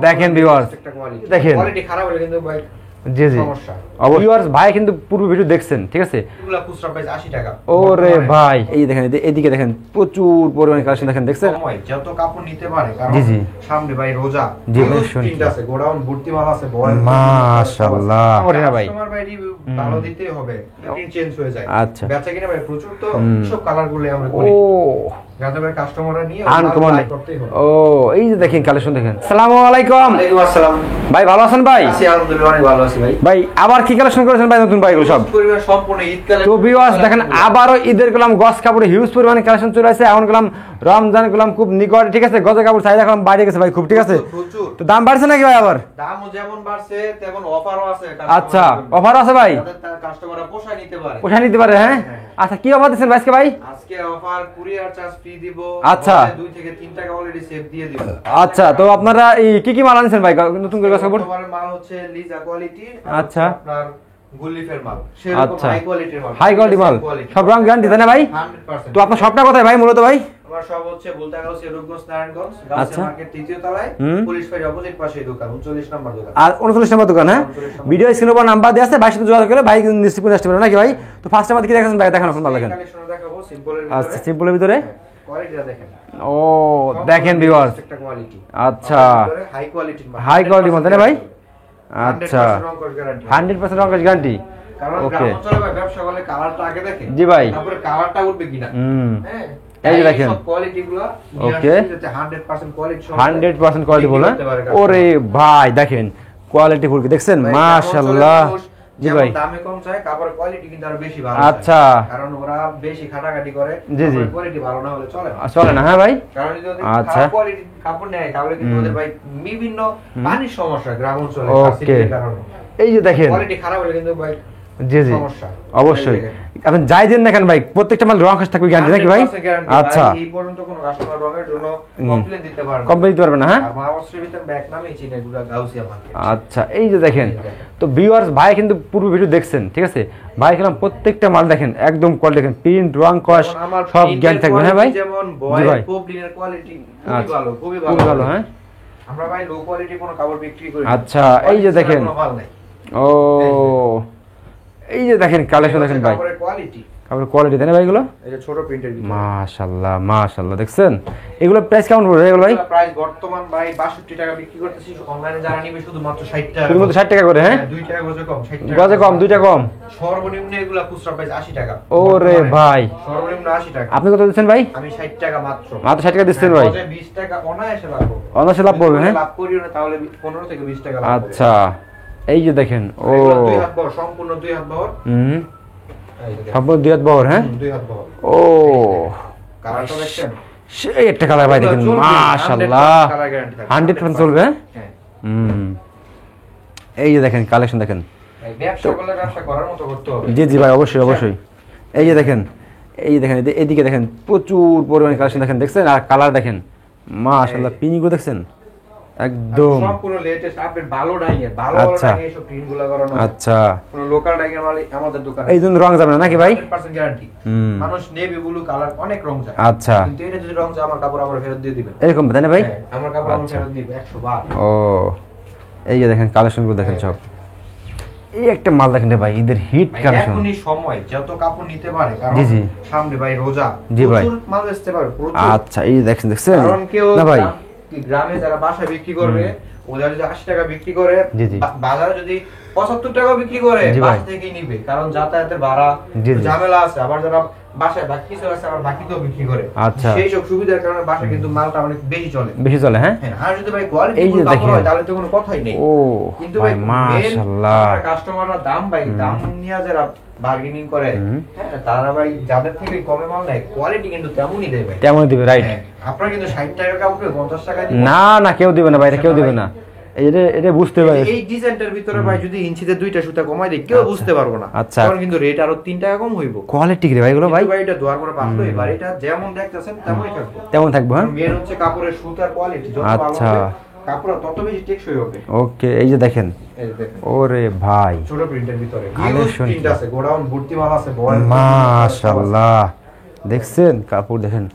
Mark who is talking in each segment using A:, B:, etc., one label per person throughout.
A: দেখেন ভিউয়ার্স, দেখেন
B: কোয়ালিটি খারাপ হলে কিন্তু ভাই
A: জি জি
B: সমস্যা।
A: ভিউয়ার্স ভাই কিন্তু পুরো ভিডিও দেখছেন, ঠিক আছে?
B: এগুলা খুচরা প্রাইস 80 টাকা।
A: ওরে ভাই এই দেখেন, এদিকে দেখেন প্রচুর পরিমাণে কালেকশন দেখেন, দেখছেন?
B: সময় যত কাপড় নিতে পারে, কারণ
A: জি জি
B: সামনে ভাই রোজা,
A: জি ভাই শুনুন,
B: প্রিন্ট আছে, গোডাউন ভর্তি মাল আছে, বয়েল
A: মাশাআল্লাহ। ওরে না ভাই
B: কাস্টমার ভাই রিভিউ ভালো দিতেই হবে, প্রিন্ট চেঞ্জ হয়ে যায়।
A: আচ্ছা
B: বেচা কিনা ভাই প্রচুর, তো সব কালার গুলো আমরা করি।
A: ও
B: যাতে ভাই কাস্টমাররা নিয়ে
A: আনকমন।
B: করতেই হবে।
A: ও এই যে দেখেন কালেকশন দেখেন। আসসালামু আলাইকুম।
B: ওয়ালাইকুম আসসালাম
A: ভাই ভালো আছেন ভাই?
B: আছি আলহামদুলিল্লাহ, অনেক ভালো আছি ভাই।
A: ভাই আবার কি কালেকশন করেছেন ভাই নতুন ভাই? এগুলো সব
B: পরিবার সম্পূর্ণ ঈদ কালেকশন।
A: তো ভিউয়ার্স দেখেন আবারও ঈদের গোলাম গস কাপড়ে হিউজ পরিমাণে কালেকশন চলে আসছে। এখন গোলাম রমজান গোলাম খুব নিকট, ঠিক আছে? গজ কাপড় চাহিদা এখন বাইরে গেছে ভাই খুব, ঠিক আছে?
B: প্রচুর।
A: তো দাম বাড়ছে নাকি ভাই আবার?
B: দামও যেমন বাড়ছে তেমন অফারও আছে।
A: আচ্ছা অফার আছে ভাই,
B: কাস্টমাররা পোষায় নিতে পারে।
A: পোষায় নিতে পারে। হ্যাঁ আচ্ছা কি অফার দিচ্ছেন ভাই আজকে ভাই?
B: আজকে অফার কুরিয়ার চার্জ ফ্রি দিব।
A: আচ্ছা
B: 2 থেকে 3 টাকা অলরেডি সেভ দিয়ে দিব।
A: আচ্ছা তো আপনারা এই কি মাল আনছেন ভাই নতুন করে গস কাপড়?
B: তোমার মাল হচ্ছে লিজা কোয়ালিটি।
A: আচ্ছা
B: আপনার গুলিফের মাল সেরকম
A: আচ্ছা
B: হাই কোয়ালিটির মাল,
A: হাই কোয়ালিটি মাল, সব রং গ্যারান্টি তাই না ভাই?
B: 100%।
A: তো আপনার শপটা কোথায় ভাই মূলত ভাই?
B: আমার সব হচ্ছে বলতে গেলে রূপগঞ্জ নারায়ণগঞ্জ গাউসিয়া মার্কেট 3য় তলায়, পুলিশ ফাঁড়ির অপোজিট পাশে দোকান, 39 নম্বর দোকান।
A: আর 39 নম্বর দোকান। হ্যাঁ ভিডিও স্ক্রিনের উপর নাম্বার দেওয়া আছে, ভাই সাথে যোগাযোগ করলে ভাই নিশ্চিত করে আসতে পারবেন নাকি ভাই? তো ফার্স্ট আমাদের কি দেখাচ্ছেন ভাই? দেখান এখন ভালো দেখেন।
B: কালেকশন দেখাবো সিম্পলের ভিতরে।
A: আচ্ছা সিম্পলের ভিতরে
B: কোয়ালিটিটা দেখেন।
A: ও দেখেন ভিউয়ার্স,
B: একটা কোয়ালিটি।
A: আচ্ছা
B: হাই কোয়ালিটির মাল,
A: হাই কোয়ালিটি মাল তাই না ভাই? আচ্ছা
B: 100% রং কস গ্যারান্টি।
A: 100% রং গ্যারান্টি।
B: কারণ
A: ওকে
B: গ্রামাঞ্চলে ভাই ব্যবসা করলে কালারটা আগে দেখে,
A: জি ভাই,
B: তারপরে কালারটা উঠবে কিনা। হ্যাঁ
A: এই যে দেখেন
B: কোয়ালিটিগুলো
A: ওকে
B: 100% কোয়ালিটি
A: 100% কোয়ালিটি বলে। ওরে ভাই দেখেন কোয়ালিটি ফুল দেখছেন মাশাআল্লাহ। জি ভাই
B: দামে কম চায়, কাপড়ের কোয়ালিটি কিন্তু আরো বেশি ভালো।
A: আচ্ছা
B: কারণ ওরা বেশি খাটাখাটি করে,
A: জি জি
B: কোয়ালিটি ভালো না হলে চলে না।
A: চলে না। হ্যাঁ ভাই
B: কারণ যদি
A: আচ্ছা
B: কোয়ালিটি কাপড় নেয় তাহলে কিন্তু ওদের ভাই বিভিন্ন পানির সমস্যা গ্রাম অঞ্চলে
A: ওকে
B: কারণে।
A: এই যে দেখেন
B: কোয়ালিটি খারাপ হলে কিন্তু ভাই
A: জি জি
B: সমস্যা
A: অবশ্যই। আপনি যাই দেন না কেন ভাই প্রত্যেকটা মাল রং খাস থাকবে গ্যারান্টি নাকি ভাই? আচ্ছা
B: এই পর্যন্ত কোনো কাস্টমার রঙের জন্য কমপ্লেইন দিতে পারবে না,
A: কমপ্লেইন দিতে পারবে না। হ্যাঁ
B: আর মহারাষ্ট্রের ভিতর ব্যাক নামেই চিনে গুড়া গাউসিয়া মার্কেট।
A: আচ্ছা এই যে দেখেন তো ভিউয়ার্স ভাই কিন্তু পুরো ভিডিও দেখছেন, ঠিক আছে? ভাই খেলাম প্রত্যেকটা মাল দেখেন একদম কোয়ালিটি দেখেন, প্রিন্ট রং কস সব জ্ঞান থাকবে। হ্যাঁ ভাই
B: যেমন বয়েল পপলিনের কোয়ালিটি খুবই ভালো, খুবই ভালো।
A: হ্যাঁ
B: আমরা ভাই লো কোয়ালিটি কোনো কাপড় বিক্রি করি না।
A: আচ্ছা এই যে দেখেন ও এই যে দেখেন কালেকশন দেখেন ভাই,
B: কাপড়ের কোয়ালিটি,
A: কাপড়ের কোয়ালিটি দেন ভাই এগুলো
B: এই যে ছোট প্রিন্টের ভিতরে
A: মাশাআল্লাহ মাশাআল্লাহ দেখছেন। এগুলো প্রাইস কেমন পড়বে এগুলো ভাই?
B: প্রাইস বর্তমান ভাই 62 টাকা বিক্রি করতেছি, অনলাইনে যারা নিবে শুধুমাত্র 60 টাকা,
A: শুধুমাত্র 60 টাকা করে। হ্যাঁ
B: 2 টাকা গজে কম, 60 টাকা
A: গজে কম, 2 টাকা কম।
B: সর্বনিম্ন এগুলা খুচরা প্রাইস 80 টাকা।
A: ওরে ভাই
B: সর্বনিম্ন 80 টাকা।
A: আপনি কত দিচ্ছেন ভাই?
B: আমি 60 টাকা মাত্র
A: 60 টাকা দিচ্ছেন ভাই?
B: গজে 20 টাকা অনায়াসে লাভ হবে,
A: অনায়াসে লাভ করবে। হ্যাঁ
B: লাভ করিও না তাহলে 15 থেকে 20 টাকা লাভ হবে।
A: আচ্ছা এই যে দেখেন ও
B: দুই হাত বহর, সম্পূর্ণ 2 হাত বহর।
A: সম্পূর্ণ 2 হাত বহর। হ্যাঁ
B: 2 হাত বহর।
A: ও
B: কালারটা দেখছেন
A: সেই একটা কালার ভাই দেখেন মাশাআল্লাহ 100% চলবে।
B: হ্যাঁ
A: এই যে দেখেন কালেকশন দেখেন,
B: ব্যবসা করলে ব্যবসা করার মতো করতে হবে।
A: জি জি ভাই অবশ্যই অবশ্যই। এই যে দেখেন এদিকে দেখেন প্রচুর পরিমাণে কালেকশন দেখেন, দেখছেন? আর কালার দেখেন মাশাআল্লাহ, পিনিগো দেখছেন একদম
B: সম্পূর্ণ লেটেস্ট আপডেট, ভালো ডাইয়ের ভালো
A: আচ্ছা
B: ডাইয়ে সব প্রিন্টগুলো করানো।
A: আচ্ছা
B: কোনো লোকাল ডাইয়ের মাল আমাদের দোকানে
A: এই জন্য রং যাবে না নাকি ভাই?
B: 100% গ্যারান্টি। মানুষ নেভি ব্লু কালার অনেক রং চায়,
A: আচ্ছা
B: কিন্তু এটা যদি রং চায় আমার কাপড় আবার ফেরত দিয়ে দিবেন
A: এরকম তাই না ভাই?
B: আমার কাপড় আমি ফেরত দিব 100 বার।
A: ও এই যে দেখেন কালেকশনগুলো দেখেন সব। এই একটা মাল দেখেন রে ভাই ঈদের হিট কালেকশন।
B: এখনই সময় যত কাপড় নিতে পারে, কারণ
A: জি জি
B: সামনে ভাই রোজা,
A: জি ভাই
B: প্রচুর মাল আসতে পারে প্রচুর।
A: আচ্ছা এই দেখেন দেখছেন
B: কারণ কেউ
A: না ভাই
B: গ্রামে যারা বাসা বিক্রি করবে ওরা যদি 80 টাকা বিক্রি করে,
A: জি জি
B: বাজারে যদি 75 টাকা বিক্রি করে বাসা থেকেই নিবে, কারণ যাতায়াতের ভাড়া ঝামেলা আছে। আবার যারা বাসায় বাকি কিছু আছে আবার বাকিতেও বিক্রি করে,
A: আচ্ছা
B: সেই সব সুবিধার কারণে বাসা কিন্তু মালটা অনেক বেশি চলে।
A: হ্যাঁ
B: আর যদি ভাই কোয়ালিটি ফুল কাপড় হয় তাহলে তো কোনো কথাই নেই।
A: ও
B: কিন্তু
A: ভাই মাশাআল্লাহ
B: কাস্টমাররা দাম নিয়ে যারা বার্গেনিং করে, হ্যাঁ তারা ভাই যাদের থেকে কমে মাল নেয় কোয়ালিটি কিন্তু তেমনই দেবে,
A: তেমনই দিবে রাইট।
B: আপনারা কিন্তু 60 টাকা কাপড়ে 50 টাকা দিবেন
A: না না কেউ দিবে না ভাই, এটা কেউ দিবে না। এটা বুঝতে পারি
B: এই ডিজাইনটার ভিতরে ভাই যদি ইঞ্চিতে 2টা সুতা কমাই দেই কেউ বুঝতে পারবো না।
A: আচ্ছা
B: তখন কিন্তু রেট আরো 3 টাকা কম হইব।
A: কোয়ালিটি কি রে ভাই এগুলো ভাই?
B: ভাই এটা দোয়ার করে বাঁধলো, এবার এটা যেমন দেখতেছেন তেমনই থাকবে,
A: তেমন থাকবে। হ্যাঁ
B: মেন হচ্ছে কাপড়ের সুতার কোয়ালিটি যত ভালো
A: আচ্ছা
B: হবে কাপড় তত বেশি টেকসই হবে।
A: ওকে এই যে দেখেন ওরে ভাই
B: ছোট প্রিন্টের ভিতরে
A: কালেকশন
B: প্রিন্ট আছে, গোডাউন ভর্তি মাল আছে, বয়েল
A: মাশাআল্লাহ দেখছেন কাপড় দেখেন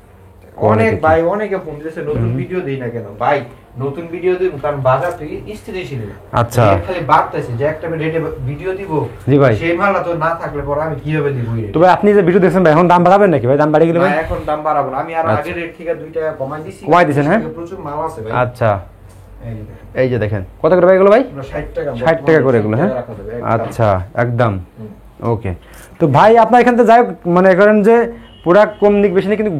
B: অনেক ভাই অনেকে ফোন দিয়েছে নতুন ভিডিও দেই না কেন ভাই, নতুন ভিডিও দিব, কারণ বাজার থেকে স্থিতিশীল না।
A: আচ্ছা।
B: খালি বাড়তেছে যে একটা আমি রেটে ভিডিও দিব,
A: জি ভাই।
B: সেই মালটা তো না থাকলে পরে আমি কিভাবে দিব?
A: তো ভাই আপনি যে ভিডিও দেখছেন ভাই, এখন দাম বাড়াবেন নাকি ভাই? দাম বাড়ে গেলে ভাই?
B: না, এখন দাম বাড়াবো না, আমি আর
A: আচ্ছা।
B: আগের রেট থেকে 2 টাকা কমাই দিছি।
A: কমাই দিছেন, হ্যাঁ?
B: প্রচুর মাল আছে ভাই।
A: আচ্ছা,
B: এই যে দেখেন।
A: এই যে দেখেন কত করে ভাই এগুলো ভাই?
B: 60 টাকা
A: 60 টাকা করে এগুলো, হ্যাঁ?
B: রাখা যাবে, একদম।
A: আচ্ছা, একদম ওকে। তো ভাই আপনার এখান থেকে যাই হোক, মনে করেন যে পুরা কম দিক বেশি নেই, কিন্তু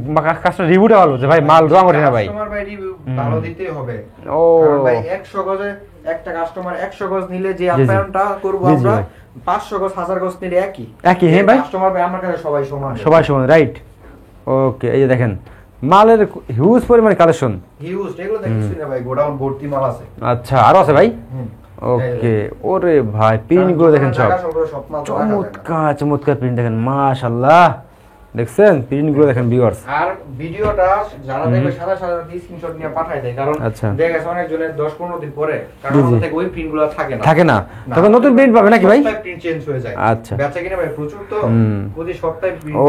A: কাস্টমার রিভিউটা ভালো যে ভাই মাল রং ওঠে না ভাই।
B: কাস্টমার ভাই রিভিউ ভালো দিতেই হবে।
A: ও
B: কারণ ভাই 100 গজে একটা কাস্টমার 100 গজ নিলে যে
A: জি, জি।
B: আপ্যায়নটা করব
A: জি, জি
B: আমরা,
A: ভাই।
B: 500 গজ 1000 গজ নিলে একই।
A: একই, হ্যাঁ ভাই।
B: কাস্টমার ভাই আমার কাছে সবাই সমান।
A: সবাই সমান, রাইট। ওকে, এই যে দেখেন মালের হিউজ পরিমাণ কালেকশন।
B: হিউজ, এগুলো দেখছিস না ভাই, গোডাউন ভর্তি মাল আছে।
A: আচ্ছা, আরো আছে ভাই?
B: হুম।
A: ওকে, ওরে ভাই প্রিন্ট গুলো দেখেন সব
B: টাকা সংগ্রহ সব মাল তো রাখা যায় না।
A: চমৎকার চমৎকার প্রিন্ট দেখেন, মাশাআল্লাহ। দেখছেন প্রিন্ট গুলো দেখেন ভিউয়ার্স।
B: আর ভিডিওটা যারা দেখবে সাদা সাদা স্ক্রিনশট নিয়ে পাঠায় দেয়, কারণ
A: আচ্ছা।
B: দেখা গেছে অনেক জনের 10-15 দিন পরে, কারণ
A: জি, জি।
B: আমাদের থেকে ওই প্রিন্টগুলো থাকে না।
A: থাকে না, তখন নতুন প্রিন্ট পাবে নাকি ভাই?
B: প্রিন্ট চেঞ্জ হয়ে যায়।
A: আচ্ছা।
B: বেচা কিনা ভাই প্রচুর তো, প্রতি সপ্তাহে প্রিন্ট।
A: ও,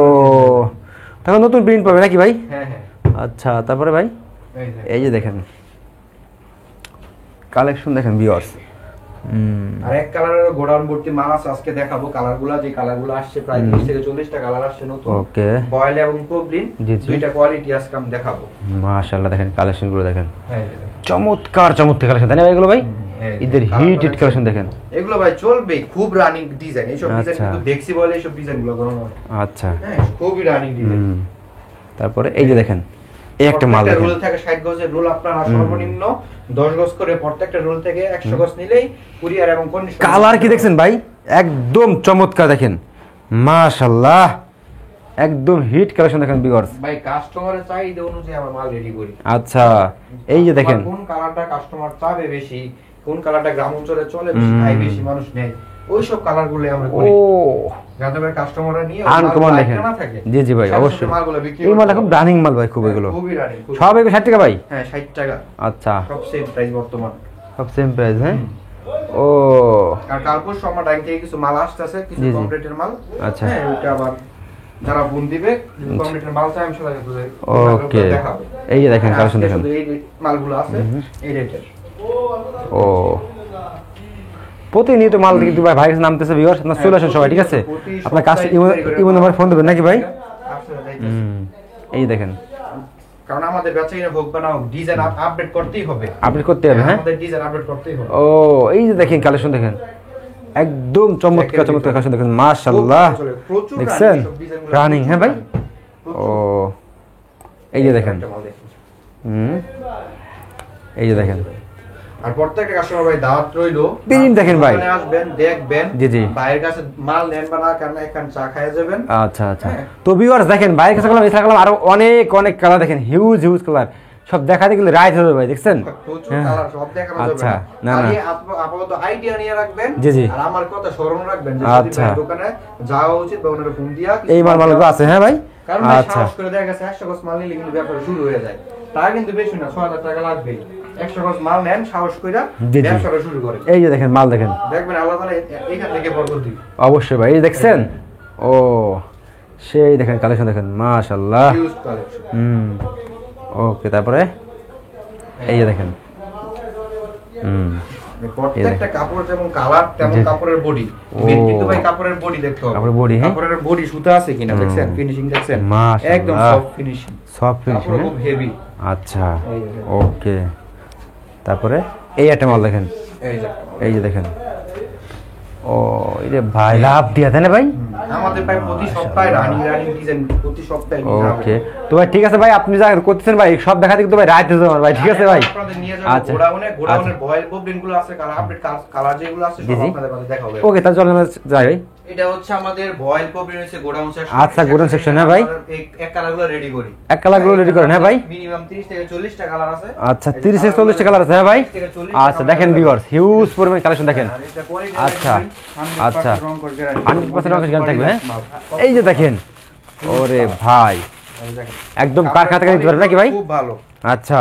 A: তখন নতুন প্রিন্ট পাবে নাকি ভাই?
B: হ্যাঁ হ্যাঁ।
A: আচ্ছা, তারপরে ভাই
B: এই যে।
A: এই যে দেখেন কালেকশন দেখেন ভিউয়ার্স।
B: আর এক কালারের গোডাউন ভর্তি মাল আছে, আজকে দেখাবো কালারগুলো। যে কালারগুলো আসছে প্রায় 30 থেকে 40 টা কালার আসছে নতুন।
A: ওকে,
B: বয়েল এবং প্রবলিন
A: জি, জি।
B: দুইটা কোয়ালিটি আজকে আমি দেখাবো।
A: মাশাআল্লাহ দেখেন কালেকশন গুলো দেখেন,
B: হ্যাঁ এই যে দেখেন।
A: চমৎকার চমৎকার কালেকশন তাই না ভাই এগুলো ভাই?
B: হ্যাঁ,
A: ঈদের
B: কালার
A: হিট কালেকশন দেখেন।
B: এগুলো ভাই চলবে, খুব রানিং ডিজাইন। এইসব ডিজাইন
A: আচ্ছা।
B: কিন্তু দেখছি বলে এইসব ডিজাইনগুলো গরম হয়।
A: আচ্ছা,
B: হ্যাঁ, খুবই রানিং ডিজাইন।
A: তারপরে এই যে দেখেন এই একটা মাল দেখেন।
B: রুল থাকে 60 গজের রুল, আপনার সর্বনিম্ন 10 গজ করে প্রত্যেকটা রুল থেকে 100 গজ নিলেই কুরিয়ার এবং কন্ডিশন।
A: কালার কি দেখছেন ভাই? একদম চমৎকার দেখেন, মাশাআল্লাহ একদম হিট কালেকশন দেখেন ভিউয়ার্স।
B: ভাই কাস্টমারের চাহিদা অনুযায়ী আমরা মাল রেডি করি।
A: আচ্ছা, এই যে দেখেন
B: কোন কালারটা কাস্টমার চাবে বেশি, কোন কালারটা গ্রাম অঞ্চলে চলে বেশি, খাই বেশি মানুষ নেয়, ওইসব কালারগুলো আমরা
A: ও
B: করি। যাতে করে কাস্টমাররা নিয়ে
A: আনকমন দেখেন। জি জি ভাই, অবশ্যই
B: মালগুলো বিক্রি
A: এই মাল খুব রানিং মাল ভাই, খুব এগুলো
B: খুবই রানিং।
A: সব এগুলো 60 টাকা ভাই?
B: হ্যাঁ 60 টাকা
A: আচ্ছা,
B: সব সেম প্রাইস বর্তমান।
A: সব সেম প্রাইস, হ্যাঁ? ও
B: আর কালপুর সময় ডাইং থেকে কিছু মাল আসতেছে, কিছু
A: জি, জি।
B: কম রেটের মাল।
A: আচ্ছা।
B: হ্যাঁ, ওটা আবার যারা ফোন দিবে কম রেটের মাল চাই, আমি সেটা
A: ওকে,
B: দেখাবো।
A: এই যে দেখেন কালেকশন
B: আজকে
A: দেখেন।
B: শুধু এই মালগুলো আছে এই রেটের।
A: ও প্রতিনিয়ত মাল কিন্তু ভাই ভাইয়ের কাছে নামতেছে ভিউয়ার্স, আপনারা চলে আসেন সবাই, ঠিক আছে? আপনার কাছে ইমো নাম্বার ফোন দেবেন নাকি ভাই?
B: আসলে যাইতেছে।
A: এই দেখেন
B: কারণ আমাদের বেচা কিনা হোক বা না হোক, ডিজাইন আপডেট করতেই হবে।
A: আপডেট করতে হবে, হ্যাঁ?
B: আমাদের ডিজাইন আপডেট করতেই হবে।
A: ও এই যে দেখেন কালেকশন দেখেন, একদম চমৎকার চমৎকার কালেকশন দেখেন, মাশাআল্লাহ।
B: প্রচুর
A: দেখছেন রানিং, হ্যাঁ ভাই? ও এই যে দেখেন,
B: একটা মাল দেখুন।
A: এই যে দেখেন
B: আর প্রত্যেকটা কাস্টমার ভাই দাওয়াত রইলো,
A: প্রিন্ট দেখেন ভাই।
B: দোকানে আসবেন, দেখবেন,
A: জি, জি।
B: ভাইয়ের কাছে মাল নেন বা না, কারণ এখানে চা খাইয়া যাবেন।
A: আচ্ছা আচ্ছা, তো ভিউয়ার্স দেখেন ভাইয়ের কাছে গেলাম, এছাড়া গেলাম আরো অনেক অনেক কালার দেখেন, হিউজ হিউজ কালার, সব দেখাতে গেলে রাইট হবে ভাই, দেখছেন?
B: প্রচুর
A: হ্যাঁ।
B: কালার, সব দেখানো যাবে
A: আচ্ছা,
B: না।
A: না, না।
B: খালি আপাতত আইডিয়া নিয়ে রাখবেন।
A: জি, জি।
B: আর আমার কথা স্মরণ রাখবেন যে যদি
A: আচ্ছা।
B: ভাইয়ের দোকানে যাওয়া উচিত বা ওনার ফোন দিয়া কিছু
A: এই
B: মাল
A: মালগুলো
B: দেওয়া-
A: আছে, হ্যাঁ ভাই?
B: কারণ ভাই
A: আচ্ছা,
B: সাহস করে দেখা গেছে 100 গজ মাল নিলে কিন্তু ব্যবসা শুরু হয়ে যায়। তা কিন্তু বেশি না, 6000 টাকা লাগবেই। 100 গজ মাল নেন, সাহস কইরা
A: জি, জি।
B: ব্যবসাটা শুরু করেন।
A: এই যে দেখেন মাল দেখেন,
B: দেখবেন আল্লাহ তাআলা এখান থেকে বরকত দিবে।
A: অবশ্যই ভাই, এই যে দেখছেন, ও সেই দেখেন কালেকশন দেখেন, মাশাআল্লাহ।
B: Huge collection.
A: ওকে, তারপরে এই যে দেখেন,
B: প্রত্যেকটা কাপড় যেমন কালার তেমন
A: জি।
B: কাপড়ের বডি।
A: ও।
B: কিন্তু ভাই কাপড়ের বডি দেখতে হবে।
A: কাপড়ের body, হ্যাঁ?
B: কাপড়ের বডি সুতা আছে কিনা দেখছেন, ফিনিশিং দেখছেন,
A: মাশাআল্লাহ।
B: একদম সফট ফিনিশিং।
A: সব ফিনিশিং,
B: কাপড় খুব হেভি।
A: আচ্ছা,
B: এই যে।
A: ওকে, তারপরে এই একটা মাল দেখেন,
B: এই যে
A: এই যে দেখেন, ও এই যে ভাই লাভ দিয়া দেন ভাই।
B: আমাদের ভাই প্রতি সপ্তাহে রানিং ডিজাইন প্রতি সপ্তাহে নিয়ে হবে।
A: ওকে, তো ভাই ঠিক আছে ভাই, আপনি যা করতেছেন ভাই সব দেখাতে কিন্তু ভাই রাত হয়ে যাবে আমার ভাই, ঠিক আছে ভাই?
B: আপনাদের নিয়ে
A: আচ্ছা।
B: যাবো গোডাউনের বয়েল প্রবলেম গুলো আছে, কালার আপডেট কালার যেগুলো আছে
A: জি,
B: সব
A: জি।
B: আপনাদের কাছে দেখাবো।
A: ওকে, তাহলে চলেন আমরা যাই ভাই।
B: এটা হচ্ছে আমাদের বয়েল প্রবলেম হচ্ছে গোডাউন সেকশন।
A: আচ্ছা, গোডাউন সেকশন, হ্যাঁ ভাই?
B: এক কালারগুলো রেডি করি।
A: এক কালারগুলো রেডি করেন, হ্যাঁ ভাই?
B: মিনিমাম 30 থেকে 40 টা কালার আছে।
A: আচ্ছা, 30 থেকে 40 টা কালার আছে, হ্যাঁ ভাই? আচ্ছা, দেখেন ভিউয়ার্স, হিউজ পরিমাণ কালেকশন দেখেন।
B: আর এটা quality
A: আচ্ছা, আচ্ছা।
B: 100% রং করে guarantee।
A: 100% রং করে guarantee থাকবে, হ্যাঁ? এই যে দেখেন, ওরে ভাই
B: এই দেখেন।
A: একদম কারখানা থেকে নিতে পারবেন নাকি ভাই?
B: খুব ভালো।
A: আচ্ছা,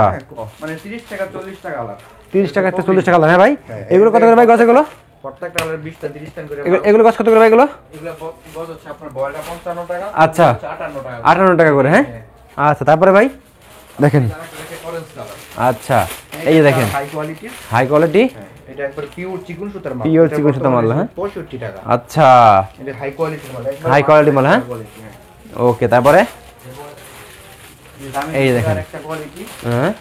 B: মানে 30 টাকা 40 টাকা কালার।
A: 30 টাকা থেকে 40 টাকা, হ্যাঁ ভাই?
B: হ্যাঁ,
A: এগুলো কত করে ভাই গজ এগুলো?
B: প্রত্যেকটা কালার 20 টা 30 টা করে।
A: এগুলো গজ কত করে ভাই এগুলো?
B: এগুলো গজ হচ্ছে আপনার বয়লটা 55 টাকা।
A: আচ্ছা,
B: 58 টাকা।
A: 58 টাকা করে, হ্যাঁ? আচ্ছা, তারপরে ভাই দেখেন,
B: যারা অরেঞ্জ কালার।
A: আচ্ছা এই যে দেখেন
B: হাই কোয়ালিটি,
A: হাই কোয়ালিটি,
B: এটা একবার পিওর চিকন সুতার মাল,
A: পিওর চিকন সুতার মাল, হ্যাঁ
B: 65 টাকা।
A: আচ্ছা
B: এটা হাই কোয়ালিটির মাল, একবার
A: হাই কোয়ালিটি মাল, হ্যাঁ
B: কোয়ালিটি, হ্যাঁ।
A: ওকে তারপরে
B: দামি
A: এই
B: সুতার
A: দেখেন।
B: একটা কোয়ালিটি,
A: হ্যাঁ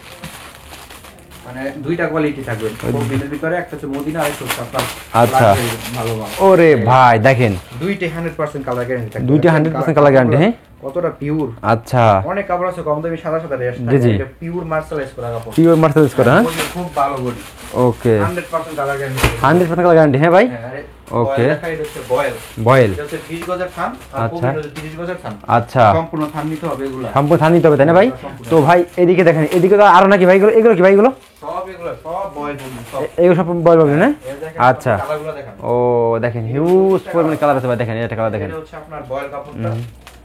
B: মানে দুইটা কোয়ালিটি থাকবে কম্বিনের ভিতরে, একটা হচ্ছে মদিনা আর একটা হচ্ছে আপনার
A: আচ্ছা।
B: লাক্সারি ভালো মাল।
A: ওরে ভাই দেখেন
B: দুইটা 100% কালার গ্যারান্টি থাকবে,
A: দুইটা 100% কালার গ্যারান্টি, হ্যাঁ
B: কতটা পিওর।
A: আচ্ছা
B: অনেক কাপড় আছে কম দামি সাদা সাদা রেস্ট,
A: জি, জি।
B: এটা পিওর মার্শালাইজ করা কাপড়,
A: পিওর মার্সেলাইজ করা, হ্যাঁ
B: বডি খুব ভালো বডি,
A: ওকে
B: 100% কালার গ্যারান্টি।
A: 100% কালার গ্যারান্টি, হ্যাঁ ভাই
B: ওকে,
A: ওকে।
B: এটা হচ্ছে বয়েল,
A: বয়েল,
B: এটা হচ্ছে 20 গজের থান আর
A: আচ্ছা।
B: কবির হচ্ছে 30 গজের থান,
A: আচ্ছা
B: সম্পূর্ণ থান নিতে হবে এগুলা,
A: সম্পূর্ণ থান নিতে হবে তাই না ভাই?
B: সম্পূর্ণ।
A: তো ভাই এদিকে দেখেন, এদিকে তো আরো নাকি ভাই, এগুলো কি ভাই এগুলো?
B: সব এগুলা সব বয়েল বডি সব।
A: এগুলো সব বয়েল পাবেন, হ্যাঁ
B: এই দেখেন
A: আচ্ছা।
B: কালারগুলো দেখেন,
A: ও দেখেন হিউজ পরিমাণে কালার আছে ভাই, দেখেন এটা কালার দেখেন।
B: এটা হচ্ছে আপনার বয়েল কাপড়টা,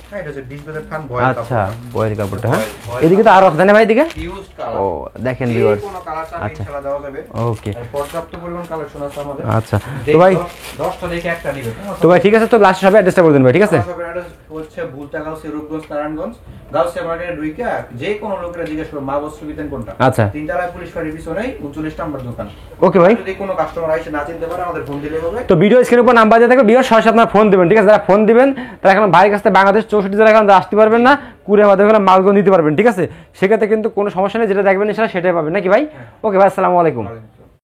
B: হ্যাঁ এটা হচ্ছে 20 গজের থান বয়েল কাপড়,
A: আচ্ছা বয়েল কাপড়টা, হ্যাঁ
B: বয়েল
A: এদিকে তো আরো আছে তাই না ভাই এদিকে?
B: হিউজ
A: ও
B: কালার,
A: দেখেন
B: যে
A: ভিউয়ার্স,
B: কোনো কালার চাইলে
A: আচ্ছা।
B: ইনশাআল্লাহ দেওয়া যাবে।
A: ওকে
B: আর পর্যাপ্ত পরিমাণ কালেকশন আছে আমাদের।
A: আচ্ছা তো ভাই,
B: 10টা দেখে একটা দিবে।
A: তো ভাই ঠিক আছে, তো লাস্ট সবাই অ্যাড্রেসটা বলে দিন ভাই, ঠিক আছে?
B: সবের অ্যাড্রেস হচ্ছে ভুলতাগাঁও, রূপগঞ্জ, নারায়ণগঞ্জ। গাউসিয়া মার্কেটে ঢুইকা যে কোনো লোকেরা জিজ্ঞেস করবে মা বস্ত্র বিতান কোনটা,
A: আচ্ছা
B: তিনতলায় পুলিশ ফাঁড়ির পিছনেই 39 নম্বর দোকান।
A: ওকে ভাই।
B: যদি কোনো কাস্টমার এসে না চিনতে পারে আমাদের ফোন দিলে হবে।
A: তো ভিডিও স্ক্রিনের উপর নাম্বার দিয়ে থাকবে, ভিডিও সরাসরি আপনারা ফোন দিবেন, ঠিক আছে? যারা ফোন দিবেন তারা এখন ভাইয়ের কাছে বাংলাদেশ 64 জেলা এখন আসতে পারবেন না, কুরিয়ার মাধ্যমে মালগুলো নিতে পারবেন, ঠিক আছে? সেক্ষেত্রে কিন্তু কোনো সমস্যা নেই, যেটা দেখবেন সেটাই পাবেন নাকি ভাই? ওকে ভাই, আসসালামু আলাইকুম।